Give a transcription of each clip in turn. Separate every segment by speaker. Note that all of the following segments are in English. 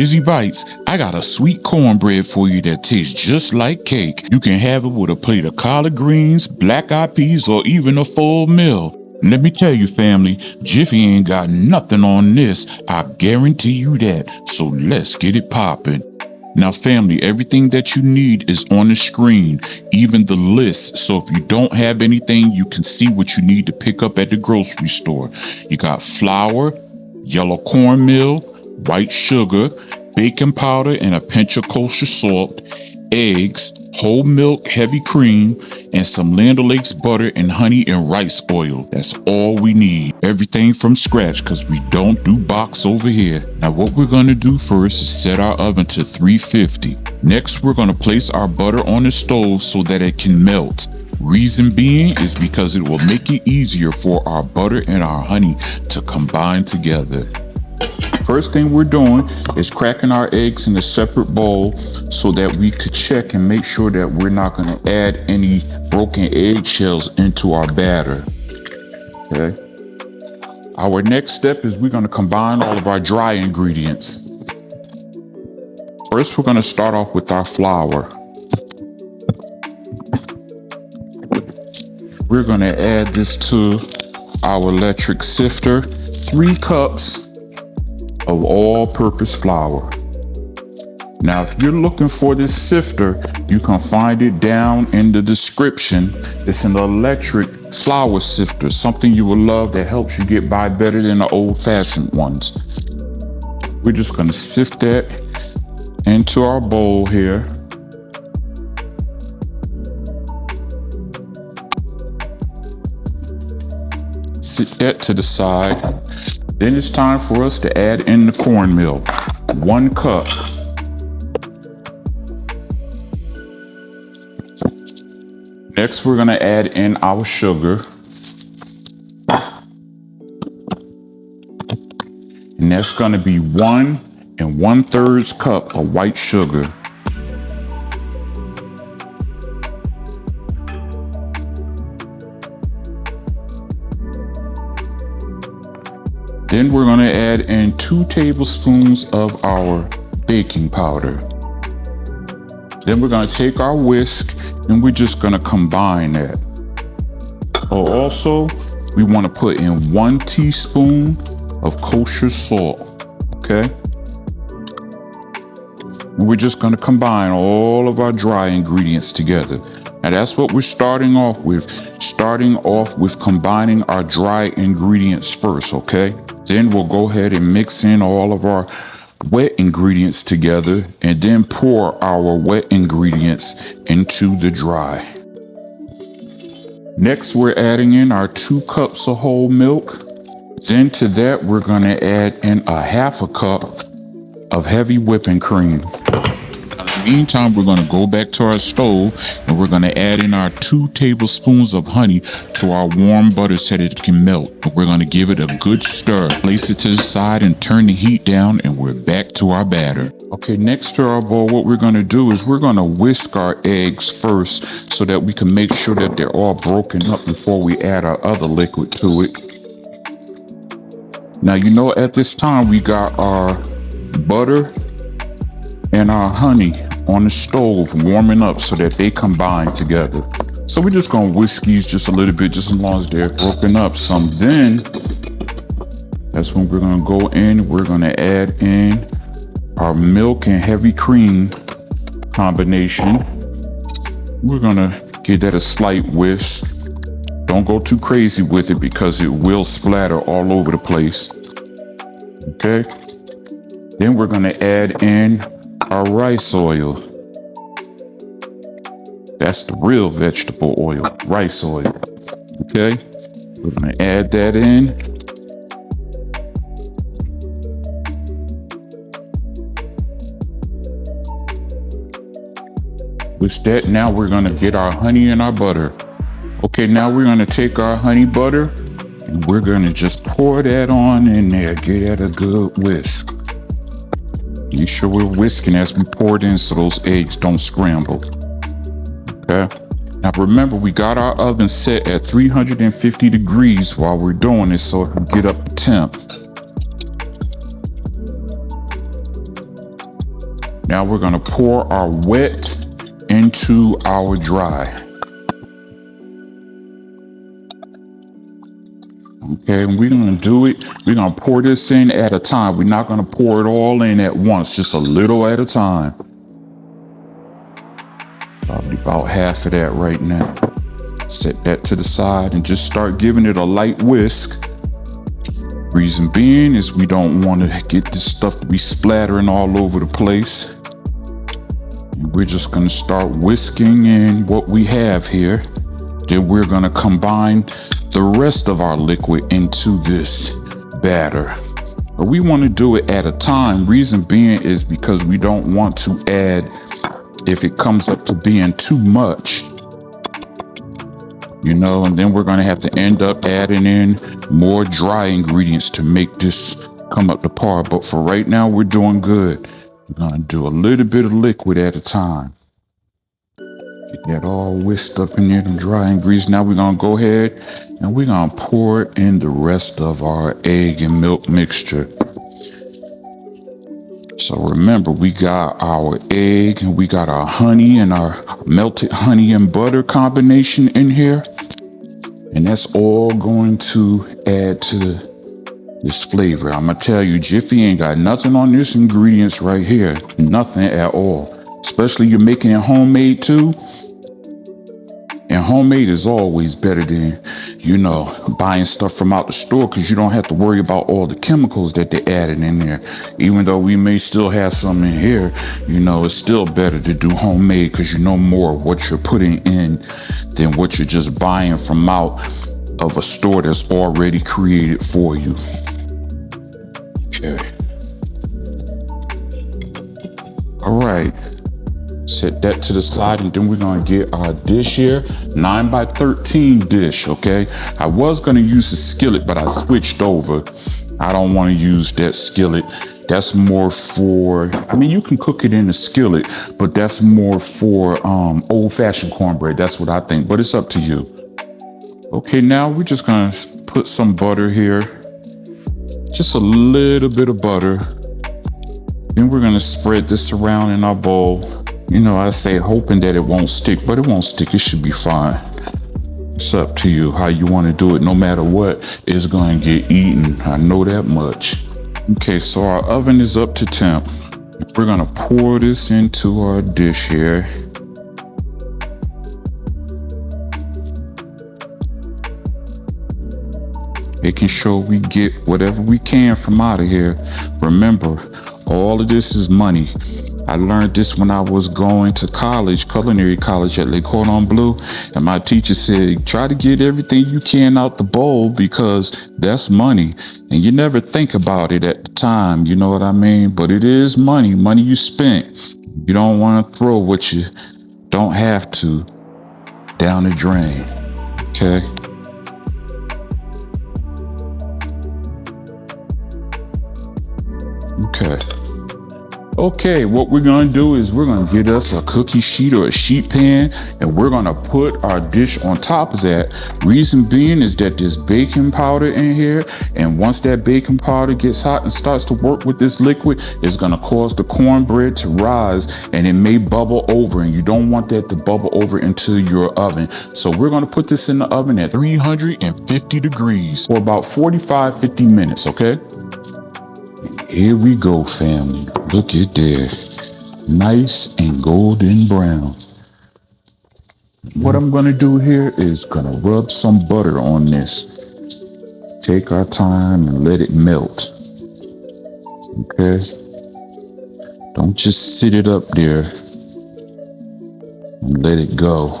Speaker 1: Izzy Bites, I got a sweet cornbread for you that tastes just like cake. You can have it with a plate of collard greens, black-eyed peas, or even a full meal. Let me tell you, family, Jiffy ain't got nothing on this. I guarantee you that. So let's get it poppin'. Now, family, everything that you need is on the screen, even the list. So if you don't have anything, you can see what you need to pick up at the grocery store. You got flour, yellow cornmeal, white sugar, baking powder, and a pinch of kosher salt, eggs, whole milk, heavy cream, and some Land O'Lakes butter and honey and rice oil. That's all we need. Everything from scratch, because we don't do box over here. Now what we're going to do first is set our oven to 350. Next, we're going to place our butter on the stove so that it can melt. Reason being is because it will make it easier for our butter and our honey to combine together. First thing we're doing is cracking our eggs in a separate bowl so that we could check and make sure that we're not going to add any broken eggshells into our batter. Okay. Our next step is we're going to combine all of our dry ingredients. First, we're going to start off with our flour. We're going to add this to our electric sifter. 3 cups of all-purpose flour. Now, if you're looking for this sifter, you can find it down in the description. It's an electric flour sifter, something you will love that helps you get by better than the old-fashioned ones. We're just going to sift that into our bowl here. Sit that to the side. Then it's time for us to add in the cornmeal. 1 cup. Next, we're gonna add in our sugar. And that's gonna be 1 1/3 cup of white sugar. Then we're going to add in 2 tablespoons of our baking powder. Then we're going to take our whisk and we're just going to combine that. Also, we want to put in 1 teaspoon of kosher salt, okay? And we're just going to combine all of our dry ingredients together. Now that's what we're starting off with. Starting off with combining our dry ingredients first, okay? Then we'll go ahead and mix in all of our wet ingredients together and then pour our wet ingredients into the dry. Next, we're adding in our 2 cups of whole milk. Then to that, we're gonna add in a 1/2 cup of heavy whipping cream. In the meantime, we're gonna go back to our stove and we're gonna add in our 2 tablespoons of honey to our warm butter so that it can melt. We're gonna give it a good stir. Place it to the side and turn the heat down and we're back to our batter. Okay, next to our bowl, what we're gonna do is we're gonna whisk our eggs first so that we can make sure that they're all broken up before we add our other liquid to it. Now, you know, at this time, we got our butter and our honey on the stove warming up so that they combine together. So we're just gonna whisk these just a little bit, just as long as they're broken up some. Then that's when we're gonna go in, we're gonna add in our milk and heavy cream combination. We're gonna give that a slight whisk. Don't go too crazy with it because it will splatter all over the place. Okay. Then we're gonna add in our rice oil. That's the real vegetable oil, rice oil. Okay, we're gonna add that in. With that, now we're gonna get our honey and our butter. Okay, now we're gonna take our honey butter and we're gonna just pour that on in there. Give that a good whisk. Make sure we're whisking as we pour it in so those eggs don't scramble. Okay. Now remember, we got our oven set at 350 degrees while we're doing this so it can get up to temp. Now we're gonna pour our wet into our dry. Okay, and we're gonna do it. We're gonna pour this in at a time. We're not gonna pour it all in at once, just a little at a time. Probably about half of that right now. Set that to the side and just start giving it a light whisk. Reason being is we don't want to get this stuff to be splattering all over the place. And we're just going to start whisking in what we have here. Then we're going to combine the rest of our liquid into this batter. But we want to do it at a time. Reason being is because we don't want to add, if it comes up to being too much, you know, and then we're going to have to end up adding in more dry ingredients to make this come up to par. But for right now, we're doing good. We're going to do a little bit of liquid at a time. Get that all whisked up in there, them dry ingredients. Now we're going to go ahead and we're going to pour in the rest of our egg and milk mixture. So remember, we got our egg and we got our honey and our melted honey and butter combination in here. And that's all going to add to this flavor. I'm gonna tell you, Jiffy ain't got nothing on this ingredients right here. Nothing at all. Especially you're making it homemade too. And homemade is always better than, you know, buying stuff from out the store, because you don't have to worry about all the chemicals that they added in there. Even though we may still have some in here, you know, it's still better to do homemade because you know more of what you're putting in than what you're just buying from out of a store that's already created for you. Okay. All right. Set that to the side, and then we're gonna get our dish here, 9 by 13 dish. Okay, I was gonna use a skillet, but I switched over. I don't want to use that skillet. That's more for, I mean, you can cook it in a skillet, but that's more for old-fashioned cornbread. That's what I think, but it's up to you. Okay, now we're just gonna put some butter here, just a little bit of butter. Then we're gonna spread this around in our bowl. You know, I say hoping that it won't stick, but it won't stick. It should be fine. It's up to you how you want to do it. No matter what, it's going to get eaten. I know that much. Okay, so our oven is up to temp. We're going to pour this into our dish here. Making sure we get whatever we can from out of here. Remember, all of this is money. I learned this when I was going to college, culinary college at Le Cordon Bleu, and my teacher said, try to get everything you can out the bowl because that's money. And you never think about it at the time, you know what I mean? But it is money, money you spent. You don't want to throw what you don't have to down the drain, okay? Okay. Okay, what we're gonna do is we're gonna get us a cookie sheet or a sheet pan, and we're gonna put our dish on top of that. Reason being is that there's baking powder in here, and once that baking powder gets hot and starts to work with this liquid, it's gonna cause the cornbread to rise, and it may bubble over, and you don't want that to bubble over into your oven. So we're gonna put this in the oven at 350 degrees for about 45-50 minutes, okay? Here we go, family. Look at there. Nice and golden brown. What I'm gonna do here is gonna rub some butter on this. Take our time and let it melt. Okay? Don't just sit it up there and let it go.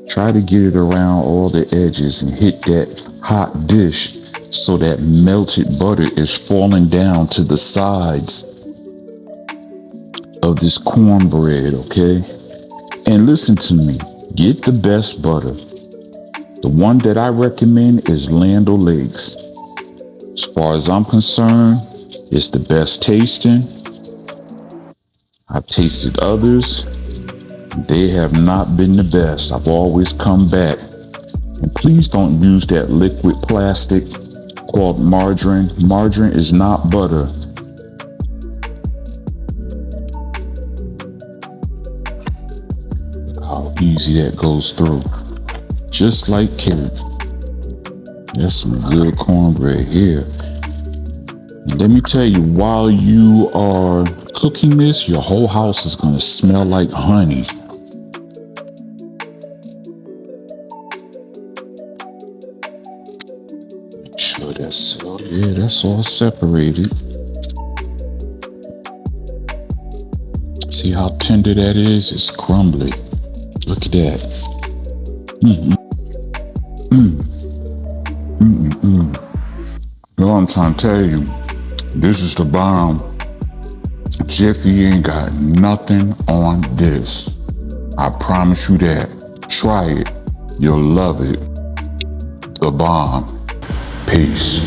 Speaker 1: Try to get it around all the edges and hit that hot dish so that melted butter is falling down to the sides of this cornbread, okay? And listen to me, get the best butter. The one that I recommend is Land O'Lakes. As far as I'm concerned, it's the best tasting. I've tasted others. They have not been the best. I've always come back. And please don't use that liquid plastic called margarine. Margarine is not butter. how easy that goes through. Just like cake. That's some good cornbread here. And let me tell you, while you are cooking this, your whole house is gonna smell like honey. Make sure that's all separated. See how tender that is? It's crumbly. Look at that. You know what I'm trying to tell you? This is the bomb. Jiffy ain't got nothing on this. I promise you that. Try it. You'll love it. The bomb. Peace.